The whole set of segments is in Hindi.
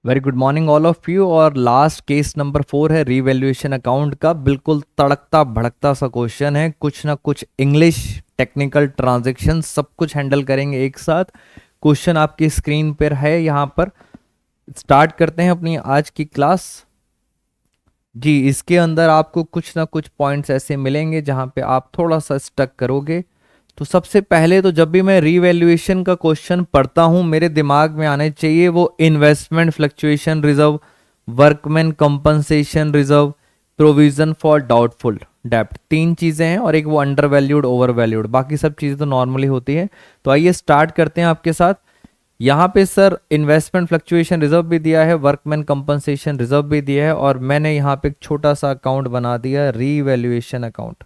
Very good morning all of you. और लास्ट केस नंबर 4 है रीवैल्यूएशन अकाउंट का। बिल्कुल तड़कता भड़कता सा क्वेश्चन है, कुछ ना कुछ इंग्लिश टेक्निकल ट्रांजैक्शन सब कुछ हैंडल करेंगे एक साथ। क्वेश्चन आपकी स्क्रीन पर है यहाँ पर। स्टार्ट करते हैं अपनी आज की क्लास। जी, इसके अंदर आपको कुछ ना कुछ पॉइंट्स ऐसे मिलेंगे जहाँ पे आप थोड़ा सा स्टक करोगे। तो सबसे पहले तो जब भी मैं रीवैल्यूएशन का क्वेश्चन पढ़ता हूं मेरे दिमाग में आने चाहिए वो investment fluctuation reserve, workman compensation reserve, provision for doubtful डेब्ट। तीन चीजें हैं और एक वो अंडर वैल्यूड ओवर वैल्यूड, बाकी सब चीजें तो नॉर्मली होती है। तो आइए स्टार्ट करते हैं आपके साथ। यहाँ पे सर इन्वेस्टमेंट फ्लक्चुएशन रिजर्व भी दिया है, वर्कमैन कंपनसेशन रिजर्व भी दिया है, और मैंने यहाँ पे एक छोटा सा अकाउंट बना दिया रीवैल्यूएशन अकाउंट।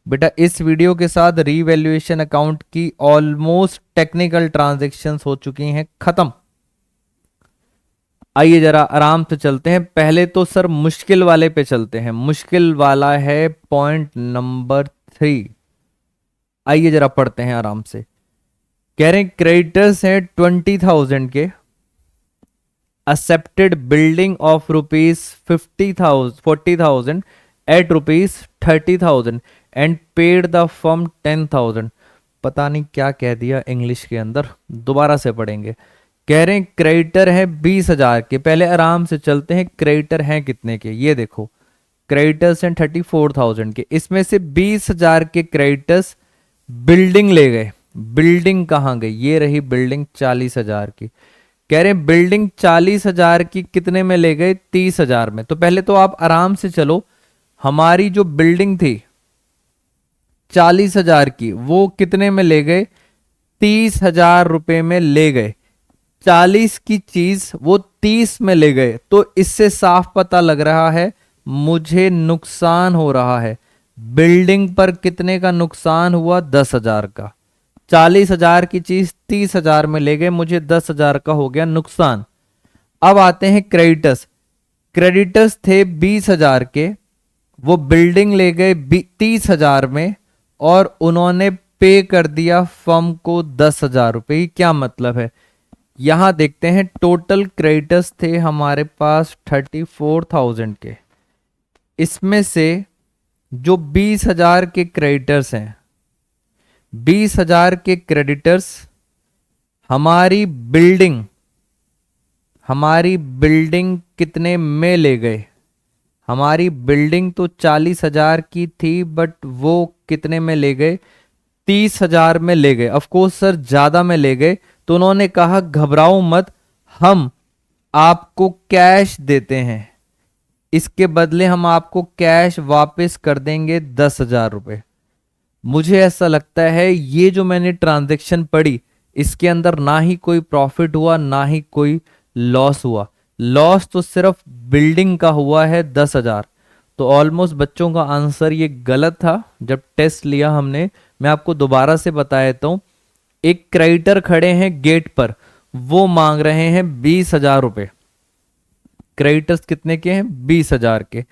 बेटा इस वीडियो के साथ रीवैल्यूएशन अकाउंट की ऑलमोस्ट टेक्निकल ट्रांजैक्शंस हो चुकी हैं खत्म। आइए जरा आराम से चलते हैं। पहले तो सर मुश्किल वाले पे चलते हैं। मुश्किल वाला है पॉइंट नंबर 3। आइए जरा पढ़ते हैं आराम से। कह रहे हैं क्रेडिटर्स हैं 20,000 के, accepted building of ₹40,000 at ₹30,000 and paid the firm 10,000। पता नहीं क्या कह दिया इंग्लिश के अंदर, दोबारा से पढ़ेंगे। कह रहे हैं क्रेडिटर है 20,000 के। पहले आराम से चलते हैं, क्रेडिटर हैं कितने के ये देखो। क्रेडिटर्स हैं 34,000 के, इसमें से 20,000 के क्रेडिटर्स बिल्डिंग ले गए। बिल्डिंग कहाँ गई? ये रही बिल्डिंग 40,000 की। कह रहे हैं बिल्डिंग 40,000 की कितने में ले गए? 30,000 में। तो पहले तो आप आराम से चलो, हमारी जो बिल्डिंग थी 40,000 की वो कितने में ले गए? 30,000 रुपए में ले गए। 40 की चीज वो 30 में ले गए, तो इससे साफ पता लग रहा है मुझे नुकसान हो रहा है। बिल्डिंग पर कितने का नुकसान हुआ? 10,000 का। 40,000 की चीज 30,000 में ले गए, मुझे 10,000 का हो गया नुकसान। अब आते हैं क्रेडिटर्स। क्रेडिटर्स थे 20,000 के, वो बिल्डिंग ले गए 30,000 में और उन्होंने पे कर दिया फर्म को 10,000 रुपए। क्या मतलब है? यहां देखते हैं टोटल क्रेडिटर्स थे हमारे पास 34,000 के। इसमें से जो 20,000 के क्रेडिटर्स हैं, 20,000 के क्रेडिटर्स हमारी बिल्डिंग कितने में ले गए? हमारी बिल्डिंग तो 40,000 की थी, बट वो कितने में ले गए? 30,000 में ले गए। ऑफकोर्स सर ज्यादा में ले गए, तो उन्होंने कहा घबराओ मत, हम आपको कैश देते हैं, इसके बदले हम आपको कैश वापस कर देंगे 10,000 रुपए। मुझे ऐसा लगता है ये जो मैंने ट्रांजैक्शन पढ़ी इसके अंदर ना ही कोई प्रॉफिट हुआ ना ही कोई लॉस हुआ। लॉस तो सिर्फ बिल्डिंग का हुआ है 10,000। तो ऑलमोस्ट बच्चों का आंसर ये गलत था जब टेस्ट लिया हमने। मैं आपको दोबारा से बता देता हूं। एक क्रेडिटर खड़े हैं गेट पर, वो मांग रहे हैं 20,000 रुपए। क्रेडिटर्स कितने के हैं? 20,000 के।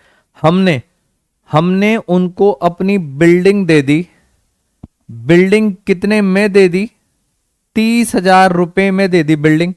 हमने उनको अपनी बिल्डिंग दे दी। बिल्डिंग कितने में दे दी? 30,000 रुपए में दे दी बिल्डिंग।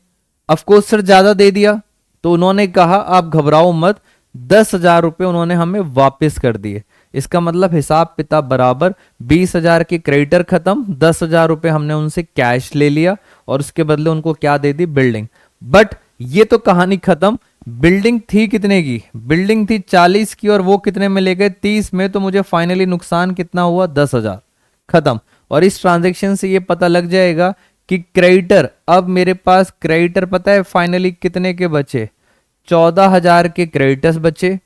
अफकोर्स सर ज्यादा दे दिया, तो उन्होंने कहा आप घबराओ मत, 10,000 रुपए उन्होंने हमें वापस कर दिए। इसका मतलब हिसाब किताब बराबर। 20,000 के क्रेडिटर खत्म, 10,000 रुपए हमने उनसे कैश ले लिया और उसके बदले उनको क्या दे दी? बिल्डिंग। बट ये तो कहानी खत्म। बिल्डिंग थी कितने की? बिल्डिंग थी 40 की और वो कितने में ले गए? 30 में। तो मुझे फाइनली नुकसान कितना हुआ? 10,000। खत्म। और इस ट्रांजेक्शन से ये पता लग जाएगा कि क्रेडिटर, अब मेरे पास क्रेडिटर पता है फाइनली कितने के बचे? 14,000 के क्रेडिटर्स बचे।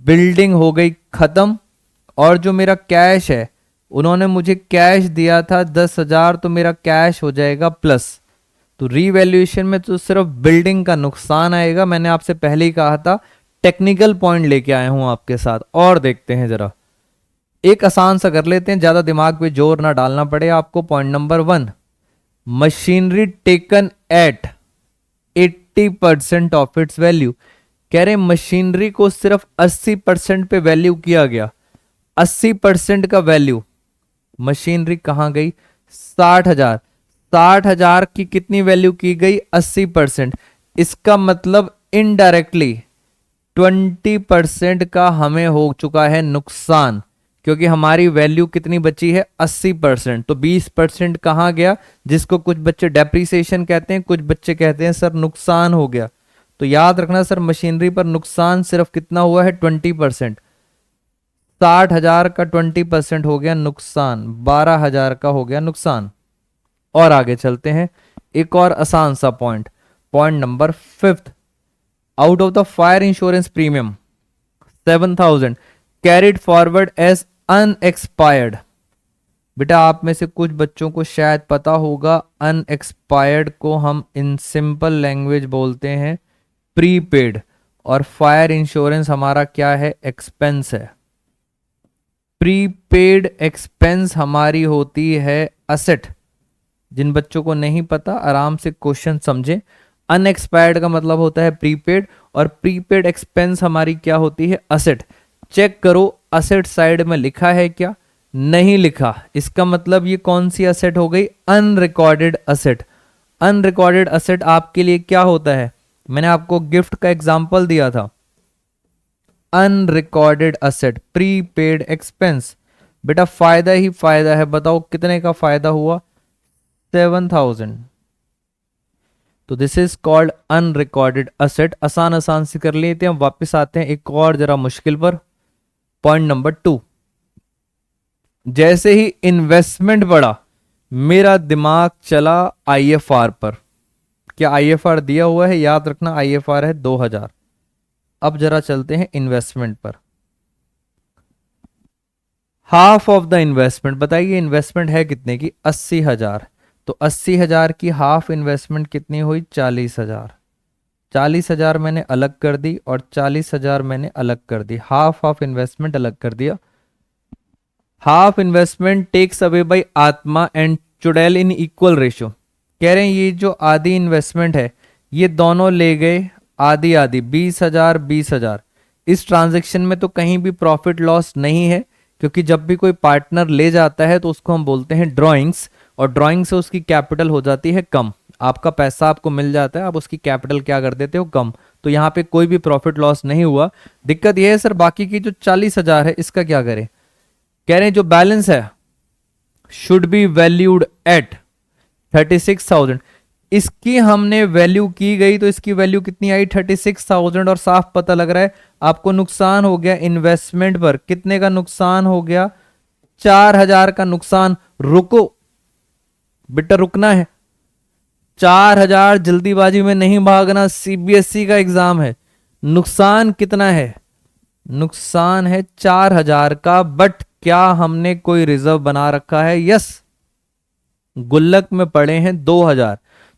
बिल्डिंग हो गई खत्म, और जो मेरा कैश है, उन्होंने मुझे कैश दिया था 10,000, तो मेरा कैश हो जाएगा प्लस। तो रीवैल्यूएशन में तो सिर्फ बिल्डिंग का नुकसान आएगा। मैंने आपसे पहले ही कहा था टेक्निकल पॉइंट लेके आया हूं आपके साथ। और देखते हैं जरा, एक आसान सा कर लेते हैं, ज्यादा दिमाग पे जोर ना डालना पड़े आपको। Point number 1, machinery taken at 80% of its value. कह रहे मशीनरी को सिर्फ 80% पे वैल्यू किया गया। 80% का वैल्यू। मशीनरी कहां गई? 60,000। 60,000 की कितनी वैल्यू की गई? 80%। इसका मतलब इनडायरेक्टली 20% का हमें हो चुका है नुकसान, क्योंकि हमारी वैल्यू कितनी बची है 80%। तो 20% कहां गया, जिसको कुछ बच्चे डेप्रिसिएशन कहते हैं, कुछ बच्चे कहते हैं सर नुकसान हो गया। तो याद रखना सर, मशीनरी पर नुकसान सिर्फ कितना हुआ है 20%। 60,000 का 20% हो गया नुकसान, 12,000 का हो गया नुकसान। और आगे चलते हैं, एक और आसान सा point, point number 5। Out of the fire insurance premium 7,000 carried forward as unexpired. बेटा आप में से कुछ बच्चों को शायद पता होगा, अनएक्सपायर्ड को हम इन सिंपल लैंग्वेज बोलते हैं प्रीपेड, और फायर इंश्योरेंस हमारा क्या है, एक्सपेंस है। प्रीपेड एक्सपेंस हमारी होती है असेट। जिन बच्चों को नहीं पता आराम से क्वेश्चन समझें। अनएक्सपायर्ड का मतलब होता है प्रीपेड, और प्रीपेड एक्सपेंस हमारी क्या होती है, असेट। चेक करो असेट साइड में लिखा है क्या, नहीं लिखा। इसका मतलब ये कौन सी असेट हो गई, अनरिकॉर्डेड असेट। अनरिकॉर्डेड असेट आपके लिए क्या होता है, मैंने आपको गिफ्ट का एग्जांपल दिया था। Unrecorded asset, prepaid expense. बेटा फायदा ही फायदा है, बताओ कितने का फायदा हुआ, 7,000। तो this is called unrecorded asset. आसान आसान से कर लेते हैं, वापस आते हैं एक और जरा मुश्किल पर। पॉइंट नंबर 2, जैसे ही इन्वेस्टमेंट बढ़ा मेरा दिमाग चला आईएफआर पर। क्या आईएफआर दिया हुआ है, याद रखना आईएफआर है 2000। अब जरा चलते हैं इन्वेस्टमेंट पर। हाफ ऑफ द इन्वेस्टमेंट, बताइए इन्वेस्टमेंट है कितने की, 80,000। तो 80,000 की हाफ इन्वेस्टमेंट कितनी हुई, 40,000। 40,000 मैंने अलग कर दी और 40,000 मैंने अलग कर दी, हाफ ऑफ इन्वेस्टमेंट अलग कर दिया। Half investment takes away by आत्मा एंड चुड़ैल इन इक्वल रेशियो। कह रहे हैं ये जो आधी इन्वेस्टमेंट है ये दोनों ले गए आधी आधी, 20,000 20,000। इस ट्रांजैक्शन में तो कहीं भी प्रॉफिट लॉस नहीं है, क्योंकि जब भी कोई पार्टनर ले जाता है तो उसको हम बोलते हैं ड्रॉइंग्स, और ड्रॉइंग से उसकी कैपिटल हो जाती है कम। आपका पैसा आपको मिल जाता है, आप उसकी कैपिटल क्या कर देते हो, कम। तो यहाँ पे कोई भी प्रॉफिट लॉस नहीं हुआ। दिक्कत यह है सर बाकी की जो 40,000 है इसका क्या करें। कह रहे हैं जो बैलेंस है शुड बी वैल्यूड एट 36,000। इसकी हमने वैल्यू की गई तो इसकी वैल्यू कितनी आई, 36,000। और साफ पता लग रहा है आपको नुकसान हो गया इन्वेस्टमेंट पर। कितने का नुकसान हो गया, 4,000 का नुकसान। रुको बेटा, रुकना है, 4,000 जल्दीबाजी में नहीं भागना, सीबीएसई का एग्जाम है। नुकसान कितना है, नुकसान है 4,000 का, बट क्या हमने कोई रिजर्व बना रखा है, यस। गुल्लक में पड़े हैं 2,000,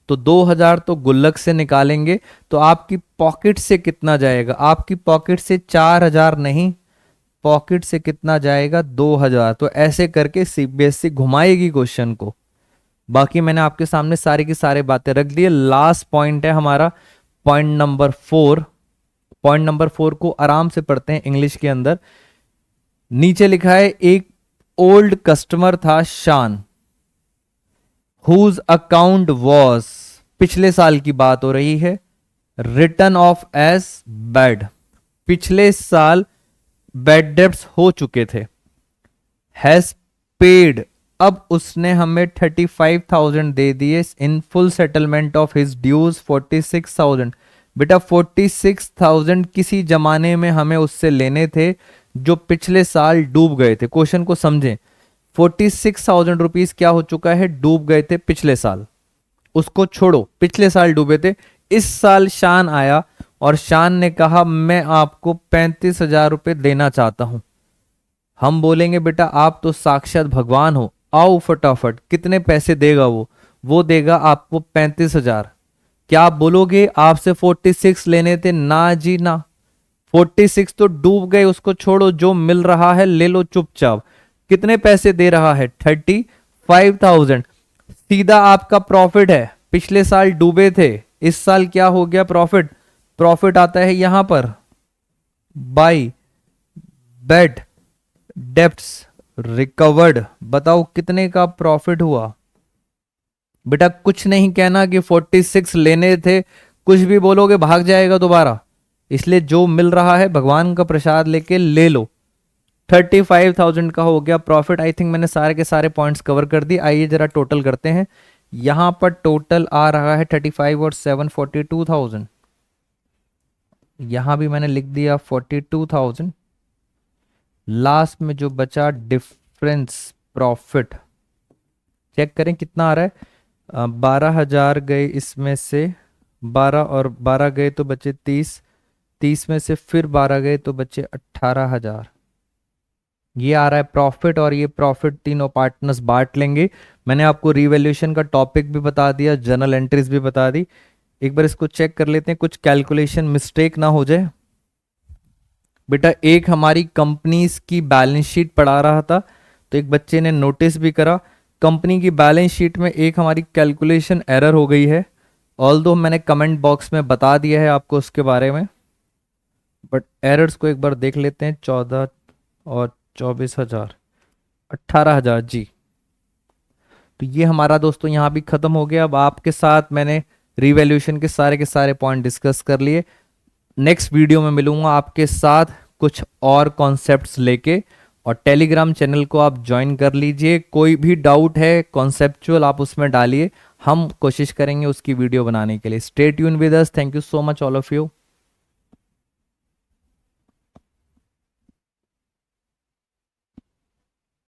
तो 2,000 तो गुल्लक से निकालेंगे तो आपकी पॉकेट से कितना जाएगा, आपकी पॉकेट से 4,000 नहीं, पॉकेट से कितना जाएगा 2,000। तो ऐसे करके सीबीएसई घुमाएगी क्वेश्चन को। बाकी मैंने आपके सामने सारी की सारी बातें रख दी है। लास्ट पॉइंट है हमारा पॉइंट नंबर 4। पॉइंट नंबर 4 को आराम से पढ़ते हैं इंग्लिश के अंदर। नीचे लिखा है एक ओल्ड कस्टमर था शान, हुज अकाउंट वॉज, पिछले साल की बात हो रही है, रिटर्न ऑफ एज बैड, पिछले साल बैड डेब्ट्स हो चुके थे। हैज पेड, अब उसने हमें 35,000 दे दिए in full settlement of his dues 46,000। बेटा 46,000 किसी जमाने में हमें उससे लेने थे जो पिछले साल डूब गए थे। क्वेश्चन को समझें, 46,000 रुपीज क्या हो चुका है, डूब गए थे पिछले साल। उसको छोड़ो, पिछले साल डूबे थे। इस साल शान आया और शान ने कहा मैं आपको 35,000 रुपए देना चाहता हूं। हम बोलेंगे बेटा आप तो साक्षात भगवान हो, आओ फटाफट। कितने पैसे देगा वो देगा आपको 35,000। क्या आप बोलोगे आपसे 46 लेने थे, ना जी ना। 46 तो डूब गए, उसको छोड़ो, जो मिल रहा है ले लो चुपचाप। कितने पैसे दे रहा है, 35,000। सीधा आपका प्रॉफिट है, पिछले साल डूबे थे, इस साल क्या हो गया प्रॉफिट। प्रॉफिट आता है यहां पर बाय बैड डेब्ट्स रिकवर्ड। बताओ कितने का प्रॉफिट हुआ। बेटा कुछ नहीं कहना कि 46 लेने थे, कुछ भी बोलोगे भाग जाएगा दोबारा, इसलिए जो मिल रहा है भगवान का प्रसाद लेके ले लो। 35,000 का हो गया प्रॉफिट। आई थिंक मैंने सारे के सारे पॉइंट्स कवर कर दिए। आइए जरा टोटल करते हैं। यहां पर टोटल आ रहा है 35 और 7 42,000। यहां भी मैंने लिख दिया 42,000। लास्ट में जो बचा डिफरेंस प्रॉफिट, चेक करें कितना आ रहा है। 12,000 गए इसमें से, 12 और 12 गए तो बचे 30, 30 में से फिर 12 गए तो बचे 18,000। ये आ रहा है प्रॉफिट, और ये प्रॉफिट तीनों पार्टनर्स बांट लेंगे। मैंने आपको रिवैल्यूएशन का टॉपिक भी बता दिया, जर्नल एंट्रीज भी बता दी। एक बार इसको चेक कर लेते हैं, कुछ कैलकुलेशन मिस्टेक ना हो जाए। बेटा एक हमारी कंपनीज की बैलेंस शीट पढ़ा रहा था, तो एक बच्चे ने नोटिस भी करा कंपनी की बैलेंस शीट में एक हमारी कैलकुलेशन एरर हो गई है। ऑल्दो मैंने कमेंट बॉक्स में बता दिया है आपको उसके बारे में, बट एरर्स को एक बार देख लेते हैं। 14 और 24,000, 18,000 जी। तो ये हमारा दोस्तों यहाँ भी खत्म हो गया। अब आपके साथ मैंने रिवैल्यूएशन के सारे पॉइंट डिस्कस कर लिए। नेक्स्ट वीडियो में मिलूंगा आपके साथ कुछ और कॉन्सेप्ट्स लेके, और टेलीग्राम चैनल को आप ज्वाइन कर लीजिए। कोई भी डाउट है कॉन्सेप्चुअल आप उसमें डालिए, हम कोशिश करेंगे उसकी वीडियो बनाने के लिए। Stay tune with us. Thank you so much all of you.